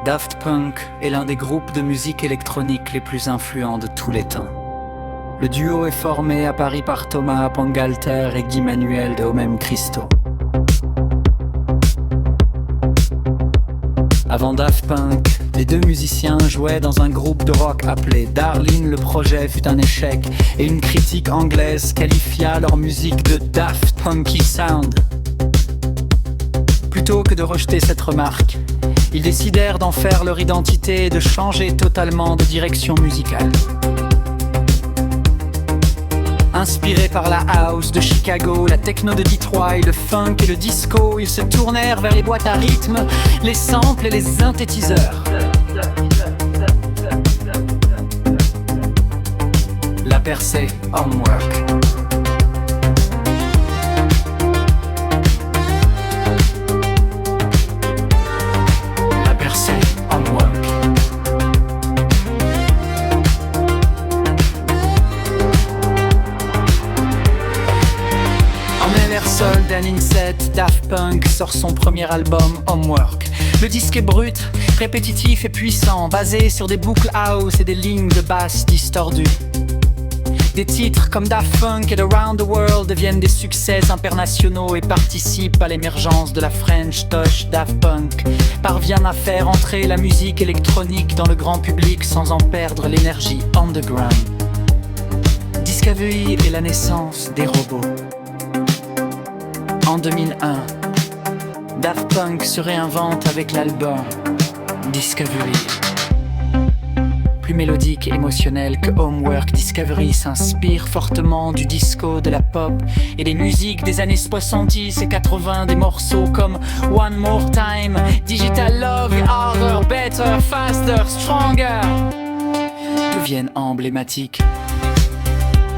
Daft Punk est l'un des groupes de musique électronique les plus influents de tous les temps. Le duo est formé à Paris par Thomas Bangalter et Guy Manuel de Homem Christo. Avant Daft Punk, les deux musiciens jouaient dans un groupe de rock appelé Darlene. Le projet fut un échec et une critique anglaise qualifia leur musique de Daft Punky Sound. Plutôt que de rejeter cette remarque, ils décidèrent d'en faire leur identité et de changer totalement de direction musicale. Inspirés par la house de Chicago, la techno de Detroit, le funk et le disco, ils se tournèrent vers les boîtes à rythme, les samples et les synthétiseurs. La percée Homework. Inset, Daft Punk sort son premier album Homework. Le disque est brut, répétitif et puissant, basé sur des boucles house et des lignes de basse distordues. Des titres comme Daft Punk et Around the World deviennent des succès internationaux et participent à l'émergence de la French Touch. Daft Punk parvient à faire entrer la musique électronique dans le grand public sans en perdre l'énergie underground. Discovery est la naissance des robots. En 2001, Daft Punk se réinvente avec l'album Discovery. Plus mélodique et émotionnel que Homework, Discovery s'inspire fortement du disco, de la pop et des musiques des années 70 et 80. Des morceaux comme One More Time, Digital Love, Harder, Better, Faster, Stronger deviennent emblématiques.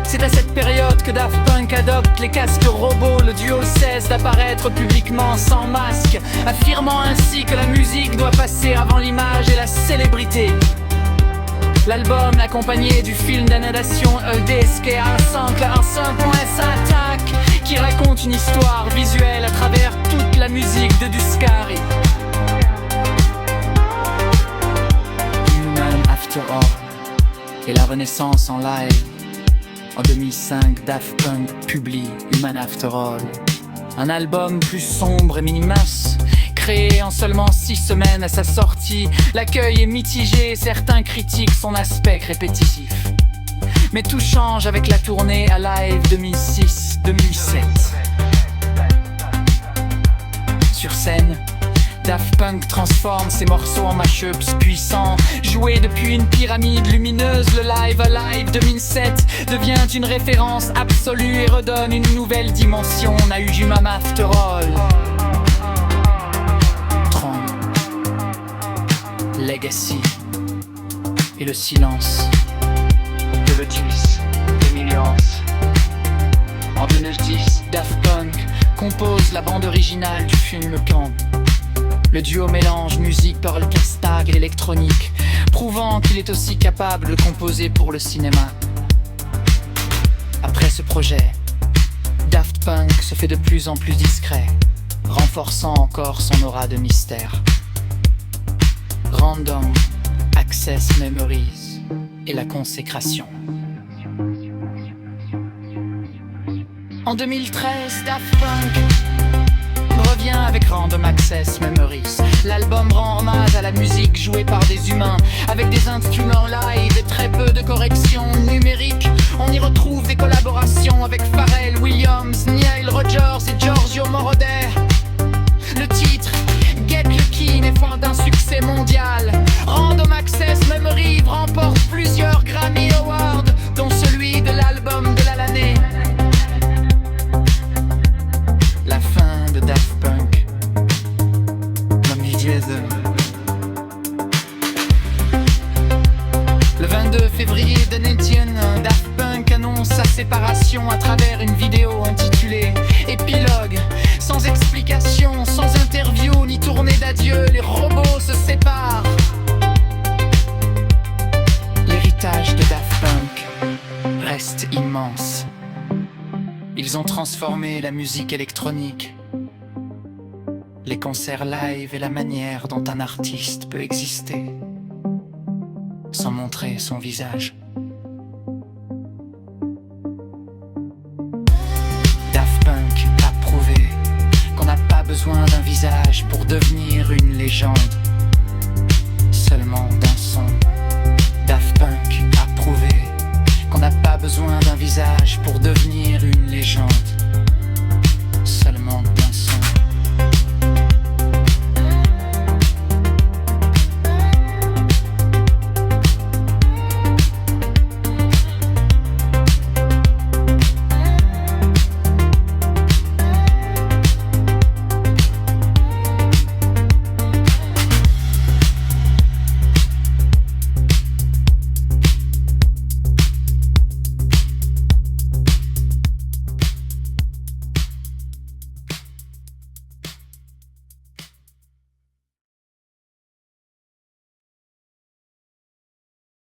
C'est à cette période que Daft Punk adopte les casques robots. Le duo cesse d'apparaître publiquement sans masque, affirmant ainsi que la musique doit passer avant l'image et la célébrité. L'album, accompagné du film d'animation Disc et un sample Attack, qui raconte une histoire visuelle à travers toute la musique de Duscari. Human After All et la renaissance en live. En 2005, Daft Punk publie Human After All, un album plus sombre et minimaliste. Créé en seulement 6 semaines à sa sortie, l'accueil est mitigé et certains critiquent son aspect répétitif. Mais tout change avec la tournée Alive 2006-2007. Sur scène, Daft Punk transforme ses morceaux en mashups puissants. Joué depuis une pyramide lumineuse, le live Alive 2007 devient une référence absolue et redonne une nouvelle dimension à Human After All. Tron, Legacy et le silence de Lotus et Millions. En 2010, Daft Punk compose la bande originale du film Camp. Le duo mélange musique par orchestral et électronique, prouvant qu'il est aussi capable de composer pour le cinéma. Après ce projet, Daft Punk se fait de plus en plus discret, renforçant encore son aura de mystère. Random Access Memories et la consécration. En 2013, Daft Punk revient avec Random Access Memories. L'album rend hommage à la musique jouée par des humains, avec des instruments live et très peu de corrections numériques. On y retrouve des collaborations avec Pharrell Williams, Nile Rodgers et Giorgio Moroder. Le titre Get Lucky n'est point d'un succès mondial. Random Access Memories remporte plusieurs Grammy Awards, dont celui de l'album de l'année. La fin de Daft Punk, le 22 février 2021, Daft Punk annonce sa séparation à travers une vidéo intitulée Épilogue. Sans explication, sans interview ni tournée d'adieu, les robots se séparent. L'héritage de Daft Punk reste immense. Ils ont transformé la musique électronique les concerts live et la manière dont un artiste peut exister sans montrer son visage. Daft Punk a prouvé qu'on n'a pas besoin d'un visage pour devenir une légende, seulement d'un son. Daft Punk a prouvé qu'on n'a pas besoin d'un visage pour devenir une légende,